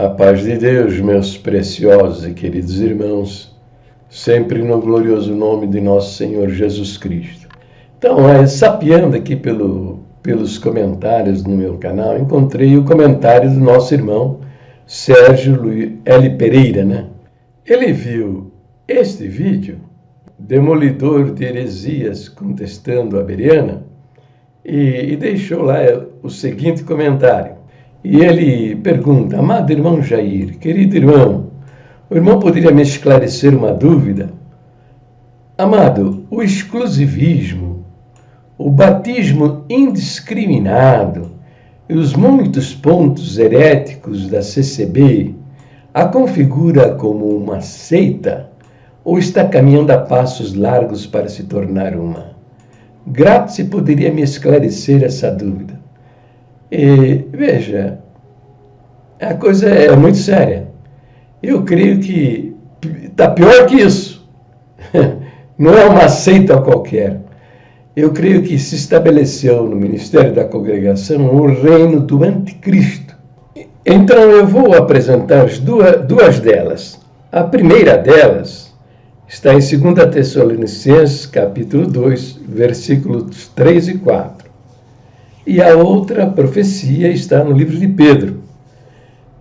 A paz de Deus, meus preciosos e queridos irmãos, sempre no glorioso nome de nosso Senhor Jesus Cristo. Então, sapeando aqui pelos comentários no meu canal, encontrei o comentário do nosso irmão Sérgio L. Pereira, né? Ele viu este vídeo, demolidor de heresias contestando a Bereana, e deixou lá o seguinte comentário. E ele pergunta: amado irmão Jair, querido irmão, o irmão poderia me esclarecer uma dúvida? Amado, o exclusivismo, o batismo indiscriminado e os muitos pontos heréticos da CCB a configura como uma seita ou está caminhando a passos largos para se tornar uma? Grato se poderia me esclarecer essa dúvida. E, veja, a coisa é muito séria. Eu creio que está pior que isso. Não é uma seita qualquer. Eu creio que se estabeleceu no Ministério da Congregação o reino do Anticristo. Então eu vou apresentar duas delas. A primeira delas está em 2 Tessalonicenses, capítulo 2, versículos 3 e 4. E a outra profecia está no livro de Pedro.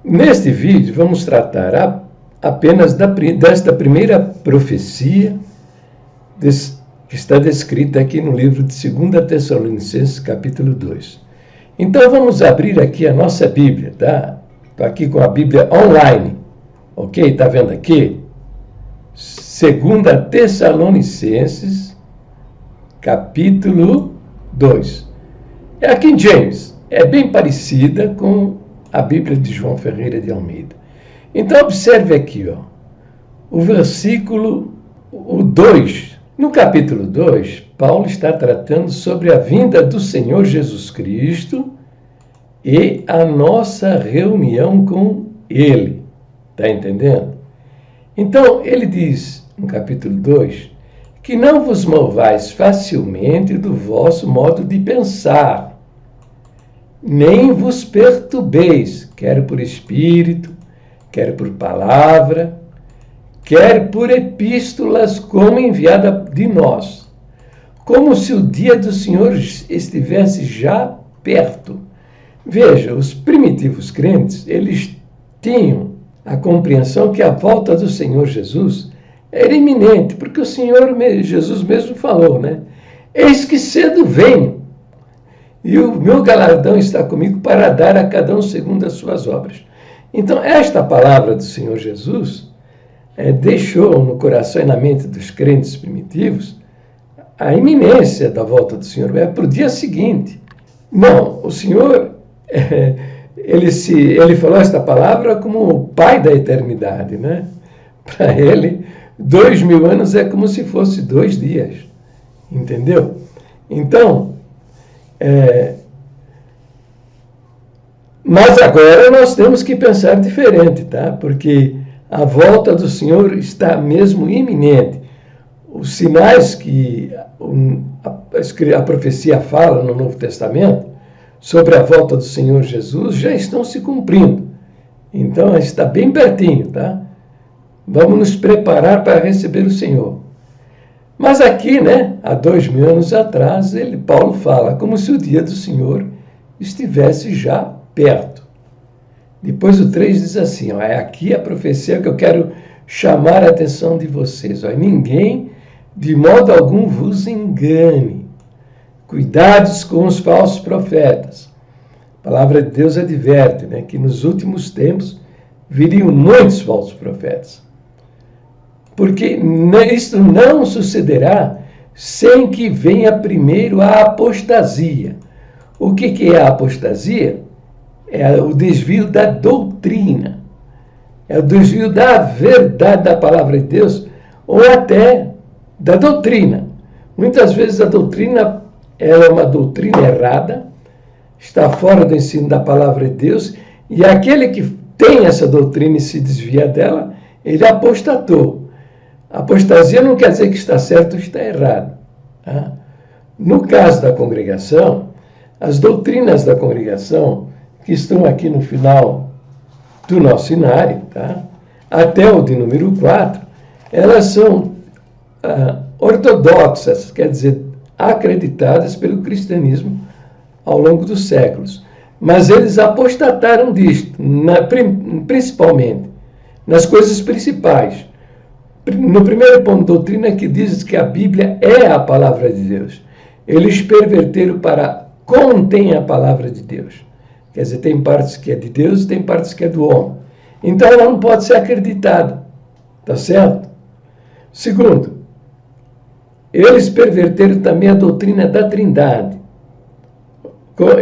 Neste vídeo vamos tratar apenas desta primeira profecia que está descrita aqui no livro de 2 Tessalonicenses, capítulo 2. Então vamos abrir aqui a nossa Bíblia, tá? Estou aqui com a Bíblia online, ok? Está vendo aqui? 2 Tessalonicenses, capítulo 2. É a King James, é bem parecida com a Bíblia de João Ferreira de Almeida. Então observe aqui, o versículo 2. No capítulo 2, Paulo está tratando sobre a vinda do Senhor Jesus Cristo e a nossa reunião com Ele. Está entendendo? Então ele diz, no capítulo 2, que não vos movais facilmente do vosso modo de pensar, nem vos perturbeis, quer por espírito, quer por palavra, quer por epístolas como enviada de nós, como se o dia do Senhor estivesse já perto. Veja, os primitivos crentes, eles tinham a compreensão que a volta do Senhor Jesus era iminente, porque o Senhor Jesus mesmo falou, né? Eis que cedo venho, e o meu galardão está comigo para dar a cada um segundo as suas obras. Então, esta palavra do Senhor Jesus deixou no coração e na mente dos crentes primitivos a iminência da volta do Senhor. É para o dia seguinte. Não, o Senhor, ele falou esta palavra como o Pai da eternidade, né? Para ele, 2000 anos é como se fosse 2 dias. Entendeu? Então, mas agora nós temos que pensar diferente, tá? Porque a volta do Senhor está mesmo iminente. Os sinais que a profecia fala no Novo Testamento sobre a volta do Senhor Jesus já estão se cumprindo. Então está bem pertinho, tá? Vamos nos preparar para receber o Senhor. Mas aqui, né, há 2000 anos atrás, Paulo fala como se o dia do Senhor estivesse já perto. Depois o 3 diz assim, é aqui a profecia que eu quero chamar a atenção de vocês. Ninguém, de modo algum, vos engane. Cuidados com os falsos profetas. A palavra de Deus adverte, né, que nos últimos tempos viriam muitos falsos profetas. Porque isto não sucederá sem que venha primeiro a apostasia. O que é a apostasia? É o desvio da doutrina. É o desvio da verdade da palavra de Deus, ou até da doutrina. Muitas vezes a doutrina ela é uma doutrina errada, está fora do ensino da palavra de Deus, e aquele que tem essa doutrina e se desvia dela, ele apostatou. Apostasia não quer dizer que está certo ou está errado. Tá? No caso da congregação, as doutrinas da congregação, que estão aqui no final do nosso inário, tá? Até o de número 4, elas são ortodoxas, quer dizer, acreditadas pelo cristianismo ao longo dos séculos. Mas eles apostataram disto, principalmente nas coisas principais. No primeiro ponto, doutrina que diz que a Bíblia é a palavra de Deus. Eles perverteram para contém a palavra de Deus. Quer dizer, tem partes que é de Deus e tem partes que é do homem. Então ela não pode ser acreditada. Tá certo? Segundo, eles perverteram também a doutrina da Trindade.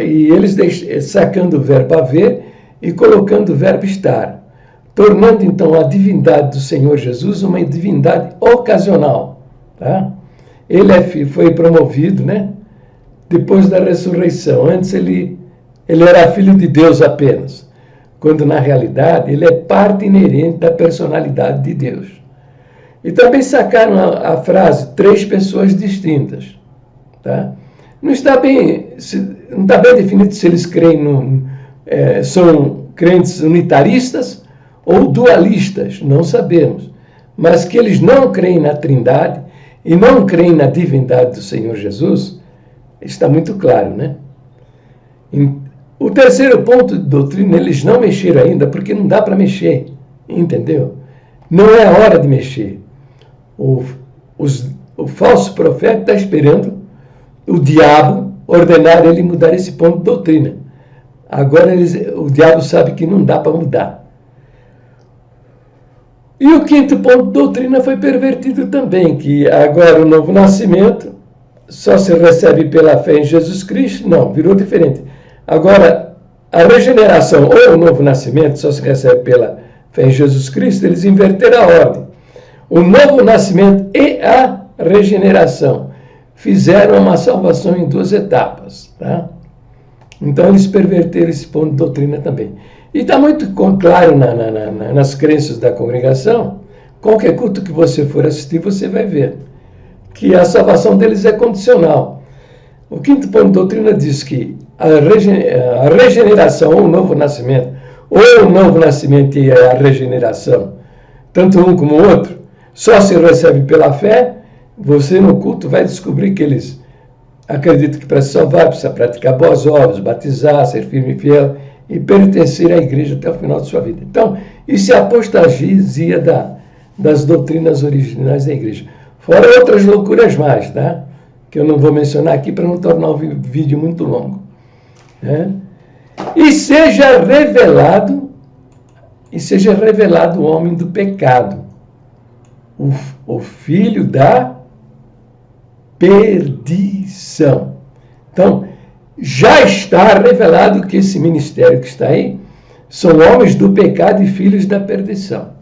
E eles sacando o verbo haver e colocando o verbo estar, tornando então a divindade do Senhor Jesus uma divindade ocasional. Tá? Ele foi promovido, né, depois da ressurreição. Antes ele era filho de Deus apenas, quando na realidade ele é parte inerente da personalidade de Deus. E também sacaram a frase três pessoas distintas. Tá? Não está bem definido se eles creem são crentes unitaristas ou dualistas, não sabemos. Mas que eles não creem na Trindade e não creem na divindade do Senhor Jesus, está muito claro, né? O terceiro ponto de doutrina, eles não mexeram ainda, porque não dá para mexer, entendeu? Não é a hora de mexer. O falso profeta está esperando o diabo ordenar ele mudar esse ponto de doutrina. Agora o diabo sabe que não dá para mudar. E o quinto ponto de doutrina foi pervertido também, que agora o novo nascimento só se recebe pela fé em Jesus Cristo. Não, virou diferente. Agora, a regeneração ou o novo nascimento só se recebe pela fé em Jesus Cristo. Eles inverteram a ordem. O novo nascimento e a regeneração fizeram uma salvação em duas etapas. Tá? Então, eles perverteram esse ponto de doutrina também. E está muito claro nas crenças da congregação. Qualquer culto que você for assistir, você vai ver que a salvação deles é condicional. O quinto ponto de doutrina diz que a regeneração ou o novo nascimento, ou o novo nascimento e a regeneração, tanto um como o outro, só se recebe pela fé. Você no culto vai descobrir que eles acreditam que para se salvar precisa praticar boas obras, batizar, ser firme e fiel e pertencer à igreja até o final de sua vida. Então, isso é apostasia das doutrinas originais da igreja. Fora outras loucuras mais, tá? Que eu não vou mencionar aqui para não tornar o vídeo muito longo. Né? E seja revelado o homem do pecado, o filho da perdição. Então, já está revelado que esse ministério que está aí são homens do pecado e filhos da perdição.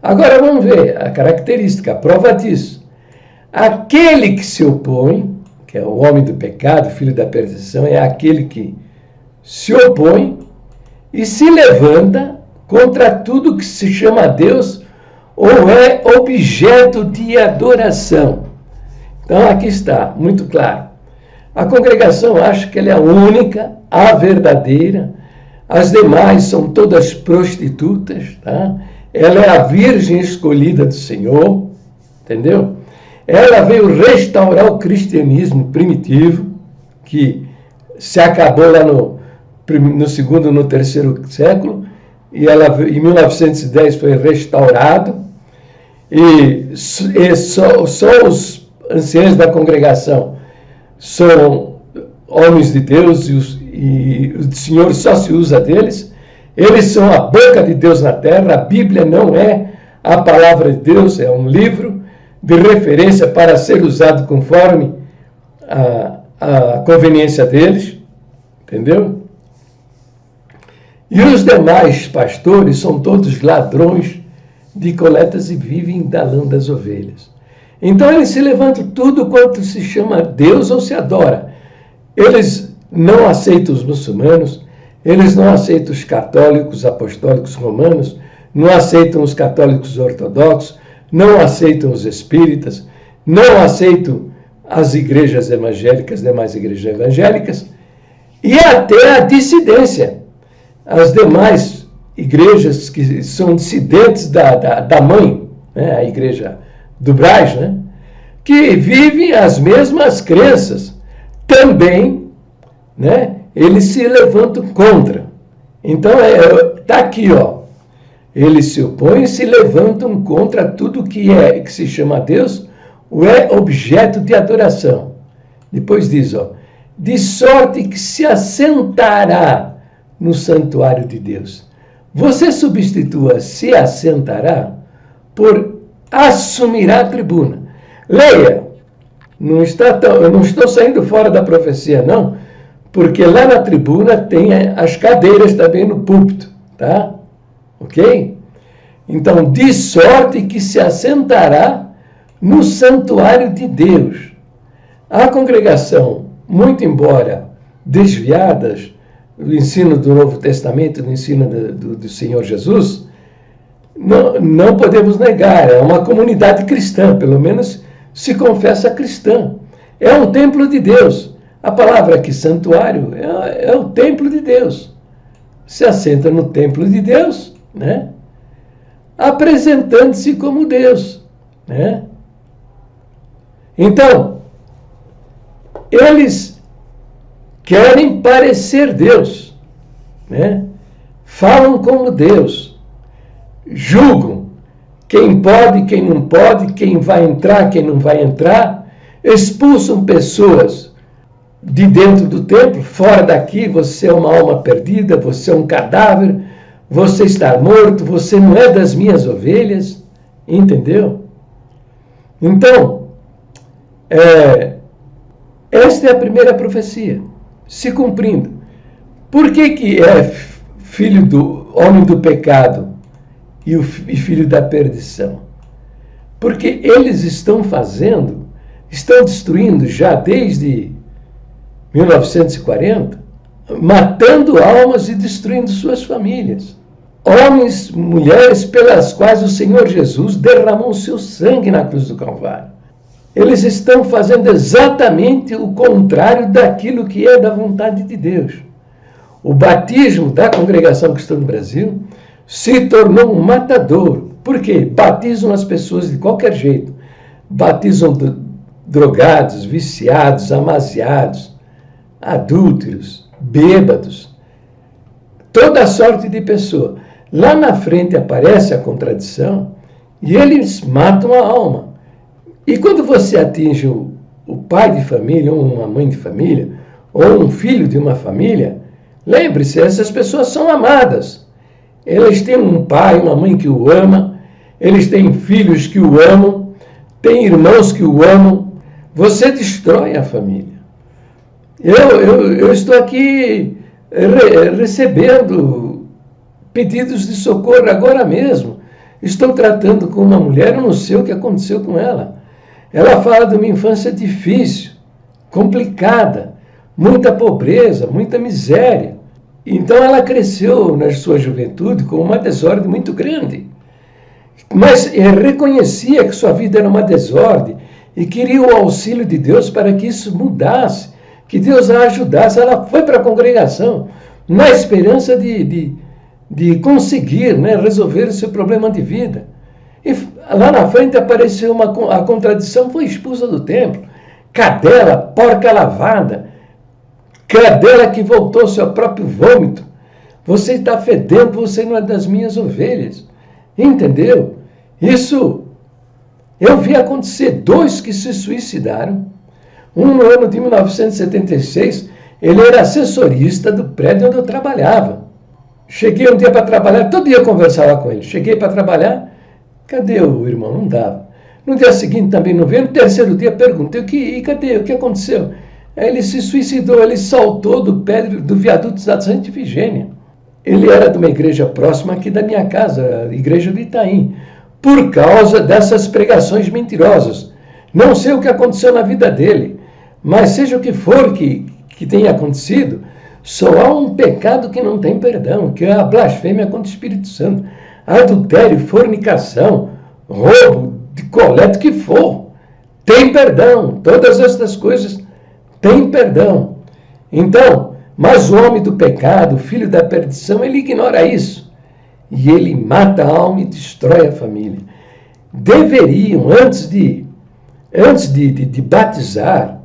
Agora vamos ver a característica, a prova disso. Aquele que se opõe, que é o homem do pecado, filho da perdição, é aquele que se opõe e se levanta contra tudo que se chama Deus ou é objeto de adoração. Então aqui está, muito claro. A congregação acha que ela é a única, a verdadeira. As demais são todas prostitutas, tá? Ela é a virgem escolhida do Senhor, entendeu? Ela veio restaurar o cristianismo primitivo, que se acabou lá no segundo, no terceiro século, e ela em 1910 foi restaurado, e só os anciãos da congregação são homens de Deus e o Senhor só se usa deles. Eles são a boca de Deus na terra. A Bíblia não é a palavra de Deus, é um livro de referência para ser usado conforme a conveniência deles, entendeu? E os demais pastores são todos ladrões de coletas e vivem da lã das ovelhas. Então eles se levantam tudo quanto se chama Deus ou se adora. Eles não aceitam os muçulmanos, eles não aceitam os católicos apostólicos romanos, não aceitam os católicos ortodoxos, não aceitam os espíritas, não aceitam as igrejas evangélicas, demais igrejas evangélicas, e até a dissidência. As demais igrejas que são dissidentes da mãe, né? A igreja do Braz, né? Que vivem as mesmas crenças. Também, né? Eles se levantam contra. Então, está aqui, ó. Eles se opõem e se levantam contra tudo que se chama Deus, ou é objeto de adoração. Depois diz, ó, de sorte que se assentará no santuário de Deus. Você substitua se assentará por assumirá a tribuna. Leia. Eu não estou saindo fora da profecia, não, porque lá na tribuna tem as cadeiras também no púlpito, tá? Ok? Então, de sorte que se assentará no santuário de Deus. A congregação, muito embora desviadas do ensino do Novo Testamento, do ensino do Senhor Jesus, não podemos negar, é uma comunidade cristã, pelo menos se confessa cristã. É um templo de Deus. A palavra aqui, santuário, é o templo de Deus. Se assenta no templo de Deus, né? Apresentando-se como Deus, né? Então, eles querem parecer Deus, né? Falam como Deus, julgam quem pode, quem não pode, quem vai entrar, quem não vai entrar, expulsam pessoas de dentro do templo, fora daqui, você é uma alma perdida, você é um cadáver, você está morto, você não é das minhas ovelhas, entendeu? Então, esta é a primeira profecia, se cumprindo. Por que é filho do homem do pecado e filho da perdição? Porque eles estão destruindo já desde 1940, matando almas e destruindo suas famílias. Homens, mulheres pelas quais o Senhor Jesus derramou seu sangue na cruz do Calvário. Eles estão fazendo exatamente o contrário daquilo que é da vontade de Deus. O batismo da Congregação Cristã do Brasil se tornou um matador. Por quê? Batizam as pessoas de qualquer jeito. Batizam drogados, viciados, amaziados, adúlteros, bêbados, toda sorte de pessoa. Lá na frente aparece a contradição e eles matam a alma. E quando você atinge o pai de família, ou uma mãe de família, ou um filho de uma família, lembre-se, essas pessoas são amadas. Eles têm um pai, uma mãe que o ama, eles têm filhos que o amam, têm irmãos que o amam. Você destrói a família. Eu estou aqui recebendo pedidos de socorro agora mesmo. Estou tratando com uma mulher, eu não sei o que aconteceu com ela. Ela fala de uma infância difícil, complicada, muita pobreza, muita miséria. Então ela cresceu na sua juventude com uma desordem muito grande. Mas reconhecia que sua vida era uma desordem e queria o auxílio de Deus para que isso mudasse, que Deus a ajudasse. Ela foi para a congregação na esperança de conseguir, né, resolver o seu problema de vida. E lá na frente apareceu a contradição, foi expulsa do templo. Cadela, porca lavada, cadela que voltou ao seu próprio vômito. Você está fedendo, você não é das minhas ovelhas. Entendeu? Isso, eu vi acontecer 2 que se suicidaram. Um no ano de 1976, ele era assessorista do prédio onde eu trabalhava. Cheguei um dia para trabalhar, todo dia eu conversava com ele. Cheguei para trabalhar, cadê o irmão? Não dava. No dia seguinte também não veio. No terceiro dia perguntei, cadê? O que aconteceu? Aí ele se suicidou, ele saltou do viaduto da Santa Ifigênia. Ele era de uma igreja próxima aqui da minha casa, a igreja do Itaim, por causa dessas pregações mentirosas. Não sei o que aconteceu na vida dele, mas seja o que for que tenha acontecido, só há um pecado que não tem perdão, que é a blasfêmia contra o Espírito Santo. Adultério, fornicação, roubo, de coleta, o que for, tem perdão. Todas estas coisas têm perdão. Então, mas o homem do pecado, o filho da perdição, ele ignora isso. e ele mata a alma e destrói a família. Deveriam, antes de batizar,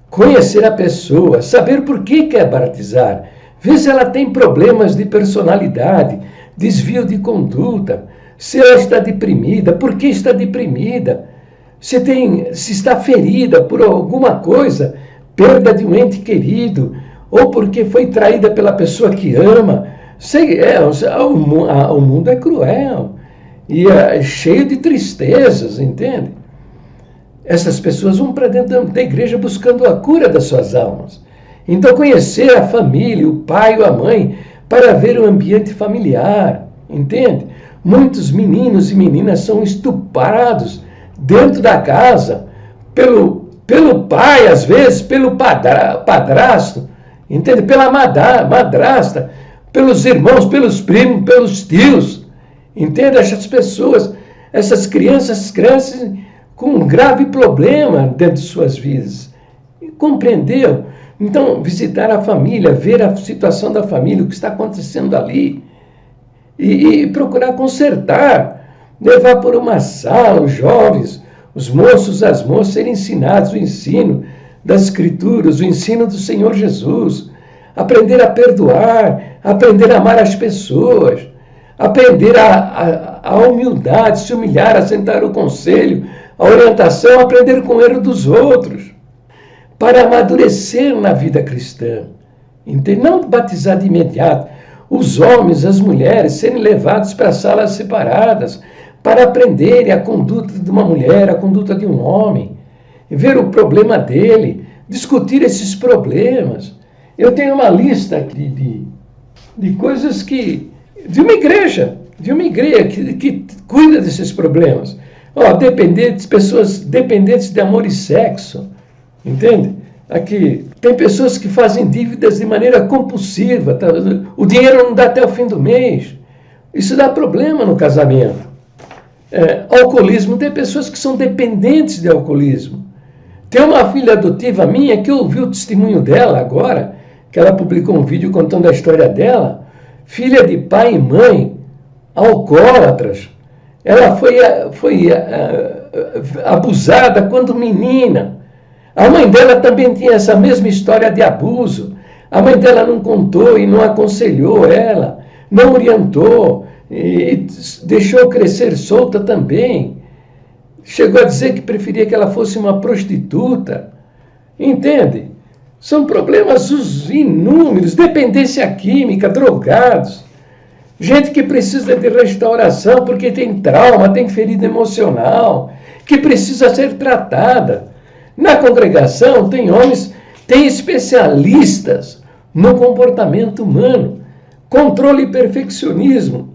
conhecer a pessoa, saber por que quer batizar, ver se ela tem problemas de personalidade, desvio de conduta, se ela está deprimida, por que está deprimida, se está ferida por alguma coisa, perda de um ente querido, ou porque foi traída pela pessoa que ama. O mundo é cruel e é cheio de tristezas, entende? Essas pessoas vão para dentro da igreja buscando a cura das suas almas. Então, conhecer a família, o pai ou a mãe, para ver o ambiente familiar, entende? Muitos meninos e meninas são estuprados dentro da casa, pelo pai, às vezes, pelo padrasto, entende? Pela madrasta, pelos irmãos, pelos primos, pelos tios, entende? Essas crianças crescem com um grave problema dentro de suas vidas. Compreendeu? Então, visitar a família, ver a situação da família, o que está acontecendo ali, e procurar consertar, levar por uma sala os jovens, os moços, as moças, serem ensinados o ensino das Escrituras, o ensino do Senhor Jesus, aprender a perdoar, aprender a amar as pessoas, aprender a humildade, se humilhar, assentar o conselho, a orientação, aprender com o erro dos outros, para amadurecer na vida cristã. Entende? Não batizar de imediato. Os homens, as mulheres, serem levados para salas separadas, para aprenderem a conduta de uma mulher, a conduta de um homem, ver o problema dele, discutir esses problemas. Eu tenho uma lista de coisas de uma igreja que cuida desses problemas. Pessoas dependentes de amor e sexo, entende? Aqui, tem pessoas que fazem dívidas de maneira compulsiva, tá? O dinheiro não dá até o fim do mês. Isso dá problema no casamento. Alcoolismo, tem pessoas que são dependentes de alcoolismo. Tem uma filha adotiva minha que eu ouvi o testemunho dela agora, que ela publicou um vídeo contando a história dela, filha de pai e mãe alcoólatras. Ela foi abusada quando menina. A mãe dela também tinha essa mesma história de abuso. A mãe dela não contou e não aconselhou ela, não orientou, e deixou crescer solta também. Chegou a dizer que preferia que ela fosse uma prostituta. Entende? São problemas inúmeros, dependência química, drogados. Gente que precisa de restauração porque tem trauma, tem ferida emocional, que precisa ser tratada. Na congregação tem especialistas no comportamento humano, controle e perfeccionismo.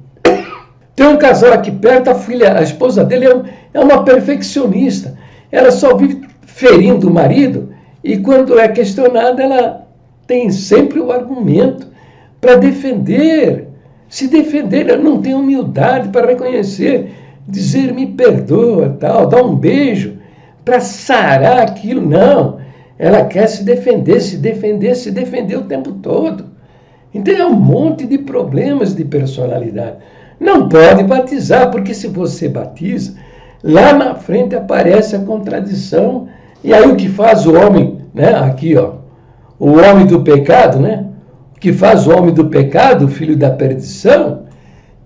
Tem um casal aqui perto, a esposa dele é uma perfeccionista. Ela só vive ferindo o marido e quando é questionada ela tem sempre o argumento para se defender. Ela não tem humildade para reconhecer, dizer me perdoa, tal, dar um beijo para sarar aquilo. Não, ela quer se defender o tempo todo. Então é um monte de problemas de personalidade. Não pode batizar, porque se você batiza, lá na frente aparece a contradição. E aí o que faz o homem, né? Aqui, ó, o homem do pecado, né? O que faz o homem do pecado, o filho da perdição,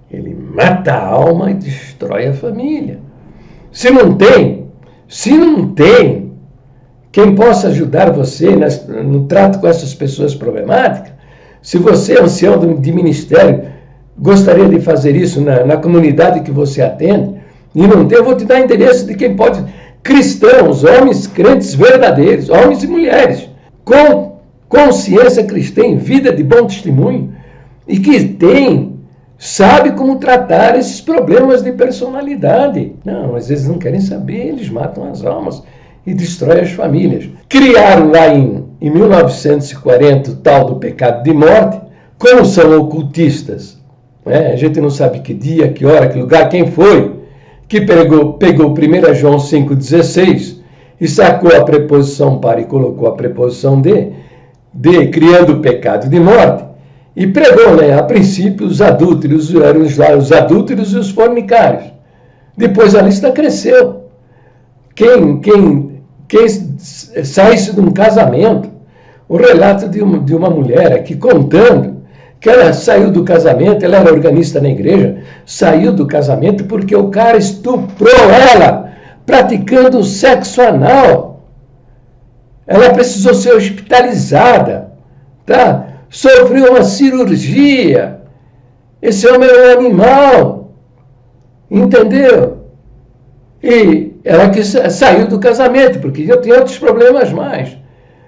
ele mata a alma e destrói a família. Se não tem quem possa ajudar você no trato com essas pessoas problemáticas, se você é ancião de ministério, gostaria de fazer isso na comunidade que você atende, e não tem, eu vou te dar endereço de quem pode, cristãos, homens crentes verdadeiros, homens e mulheres, com consciência cristã, vida de bom testemunho, e que sabe como tratar esses problemas de personalidade. Não, às vezes não querem saber, eles matam as almas e destroem as famílias. Criaram lá em 1940 o tal do pecado de morte. Como são ocultistas, né? A gente não sabe que dia, que hora, que lugar, quem foi que pegou 1 João 5,16 e sacou a preposição para e colocou a preposição de criando o pecado de morte. E pregou, né? A princípio, os adúlteros eram os adúlteros e os fornicários. Depois a lista cresceu. Quem saísse de um casamento, o relato de uma mulher aqui contando que ela saiu do casamento, ela era organista na igreja, saiu do casamento porque o cara estuprou ela, praticando sexo anal. Ela precisou ser hospitalizada, tá? Sofreu uma cirurgia. Esse homem é um animal. Entendeu? E ela que saiu do casamento, porque já tinha outros problemas mais.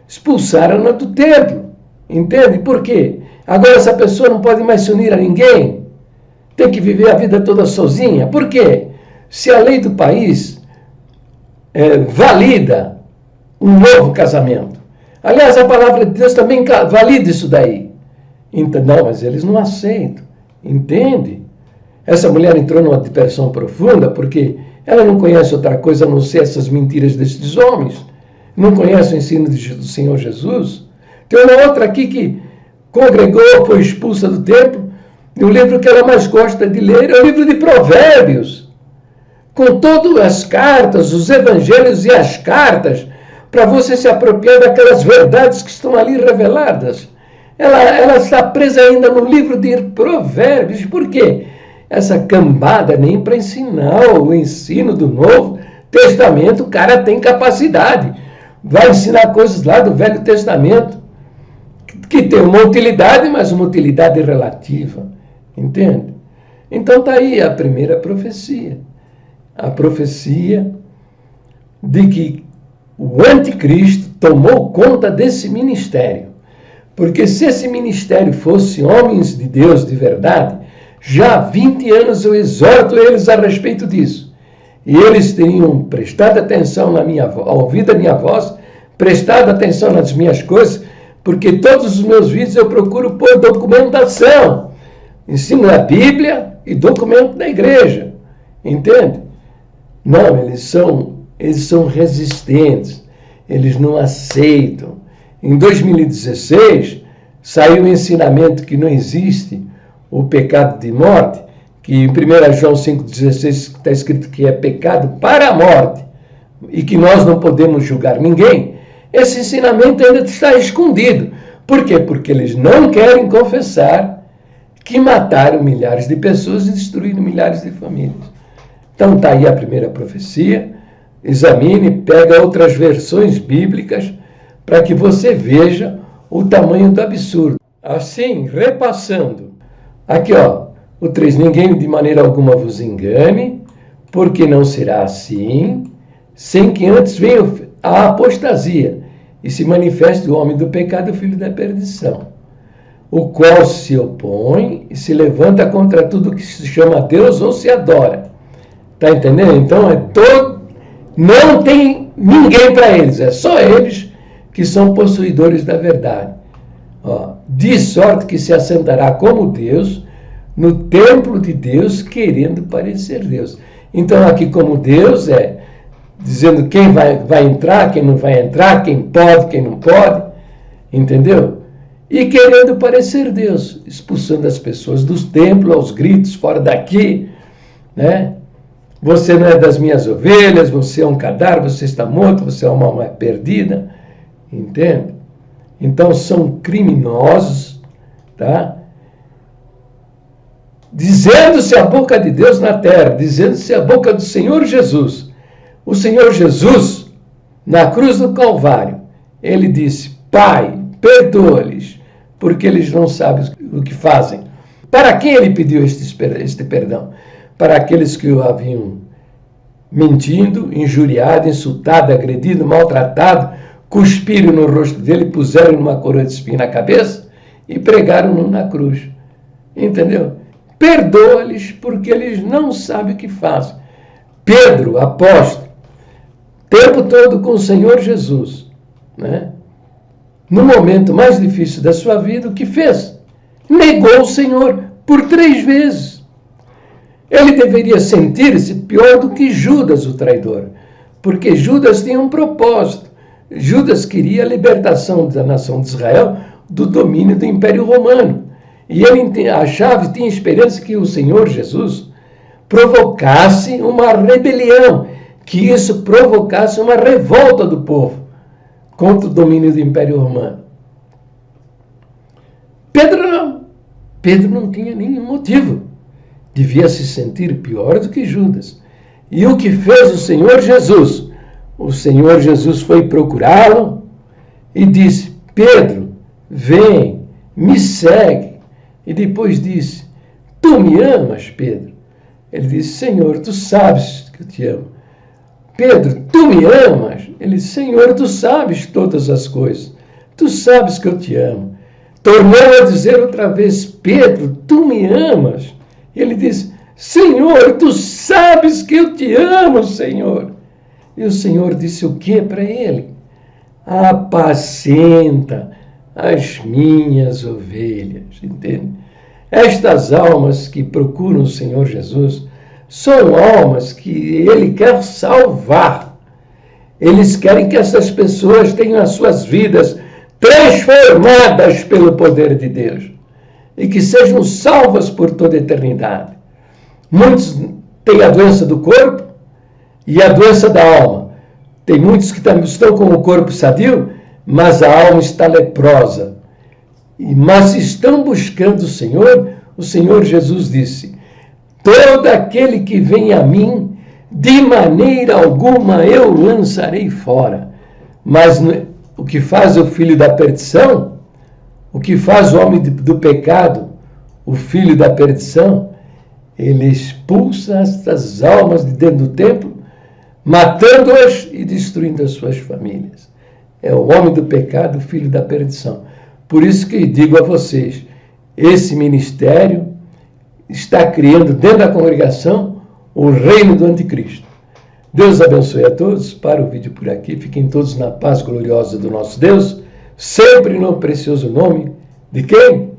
Expulsaram-na do templo. Entende? Por quê? Agora essa pessoa não pode mais se unir a ninguém. Tem que viver a vida toda sozinha. Por quê? Se a lei do país valida um novo casamento. Aliás, a palavra de Deus também valida isso daí. Então, não, mas eles não aceitam. Entende? Essa mulher entrou numa depressão profunda porque ela não conhece outra coisa a não ser essas mentiras desses homens. Não conhece o ensino do Senhor Jesus. Tem uma outra aqui que congregou, foi expulsa do templo. E o livro que ela mais gosta de ler é o livro de Provérbios. Com todas as cartas, os evangelhos e as cartas, para você se apropriar daquelas verdades que estão ali reveladas. Ela está presa ainda no livro de Provérbios. Por quê? Essa cambada nem para ensinar o ensino do Novo Testamento, o cara tem capacidade. Vai ensinar coisas lá do Velho Testamento, que tem uma utilidade, mas uma utilidade relativa. Entende? Então está aí a primeira profecia. A profecia de que o anticristo tomou conta desse ministério. Porque se esse ministério fosse homens de Deus de verdade, já há 20 anos eu exorto eles a respeito disso. E eles teriam prestado atenção ouvido a minha voz, prestado atenção nas minhas coisas, porque todos os meus vídeos eu procuro pôr documentação. Ensino a Bíblia e documento da igreja. Entende? Não, eles são resistentes. Eles não aceitam. Em 2016, saiu o ensinamento que não existe o pecado de morte, que em 1 João 5,16 está escrito que é pecado para a morte e que nós não podemos julgar ninguém. Esse ensinamento ainda está escondido. Por quê? Porque eles não querem confessar que mataram milhares de pessoas e destruíram milhares de famílias. Então está aí a primeira profecia. Examine, pega outras versões bíblicas para que você veja o tamanho do absurdo. Assim, repassando. Aqui, ó, o 3. Ninguém de maneira alguma vos engane, porque não será assim, sem que antes venha a apostasia e se manifeste o homem do pecado, o filho da perdição, o qual se opõe e se levanta contra tudo que se chama Deus ou se adora. Tá entendendo? Então, não tem ninguém para eles, é só eles que são possuidores da verdade. Ó, de sorte que se assentará como Deus no templo de Deus, querendo parecer Deus. Então, aqui como Deus dizendo quem vai entrar, quem não vai entrar, quem pode, quem não pode, entendeu? E querendo parecer Deus, expulsando as pessoas dos templos, aos gritos, fora daqui, né? Você não é das minhas ovelhas, você é um cadáver, você está morto, você é uma alma perdida, entende? Então são criminosos, tá? Dizendo-se a boca de Deus na terra, dizendo-se a boca do Senhor Jesus. O Senhor Jesus, na cruz do Calvário, ele disse: Pai, perdoa-lhes, porque eles não sabem o que fazem. Para quem ele pediu este perdão? Para aqueles que o haviam mentindo, injuriado, insultado, agredido, maltratado, cuspiram no rosto dele, puseram uma coroa de espinho na cabeça e pregaram-no na cruz. Entendeu? Perdoa-lhes, porque eles não sabem o que fazem. Pedro, apóstolo, tempo todo com o Senhor Jesus, né? No momento mais difícil da sua vida, o que fez? Negou o Senhor por 3 vezes. Ele deveria sentir-se pior do que Judas, o traidor, porque Judas tinha um propósito. Judas queria a libertação da nação de Israel do domínio do Império Romano. E ele achava e tinha esperança que o Senhor Jesus provocasse uma rebelião, que isso provocasse uma revolta do povo contra o domínio do Império Romano. Pedro não. Pedro não tinha nenhum motivo. Devia se sentir pior do que Judas. E o que fez o Senhor Jesus? O Senhor Jesus foi procurá-lo e disse: Pedro, vem, me segue. E depois disse: tu me amas, Pedro? Ele disse: Senhor, tu sabes que eu te amo. Pedro, tu me amas? Ele disse: Senhor, tu sabes todas as coisas. Tu sabes que eu te amo. Tornou a dizer outra vez: Pedro, tu me amas? E ele disse: Senhor, tu sabes que eu te amo, Senhor. E o Senhor disse o que para ele? Apacenta as minhas ovelhas. Entende? Estas almas que procuram o Senhor Jesus são almas que Ele quer salvar. Eles querem que essas pessoas tenham as suas vidas transformadas pelo poder de Deus e que sejam salvas por toda a eternidade. Muitos têm a doença do corpo e a doença da alma. Tem muitos que estão com o corpo sadio, mas a alma está leprosa. Mas estão buscando o Senhor Jesus disse: todo aquele que vem a mim, de maneira alguma eu lançarei fora. Mas o que faz o filho da perdição, o que faz o homem do pecado, o filho da perdição, ele expulsa estas almas de dentro do templo, matando-as e destruindo as suas famílias. É o homem do pecado, o filho da perdição. Por isso que digo a vocês, esse ministério está criando dentro da congregação o reino do anticristo. Deus abençoe a todos. Para o vídeo por aqui. Fiquem todos na paz gloriosa do nosso Deus, sempre no precioso nome de quem?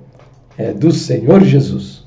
É do Senhor Jesus.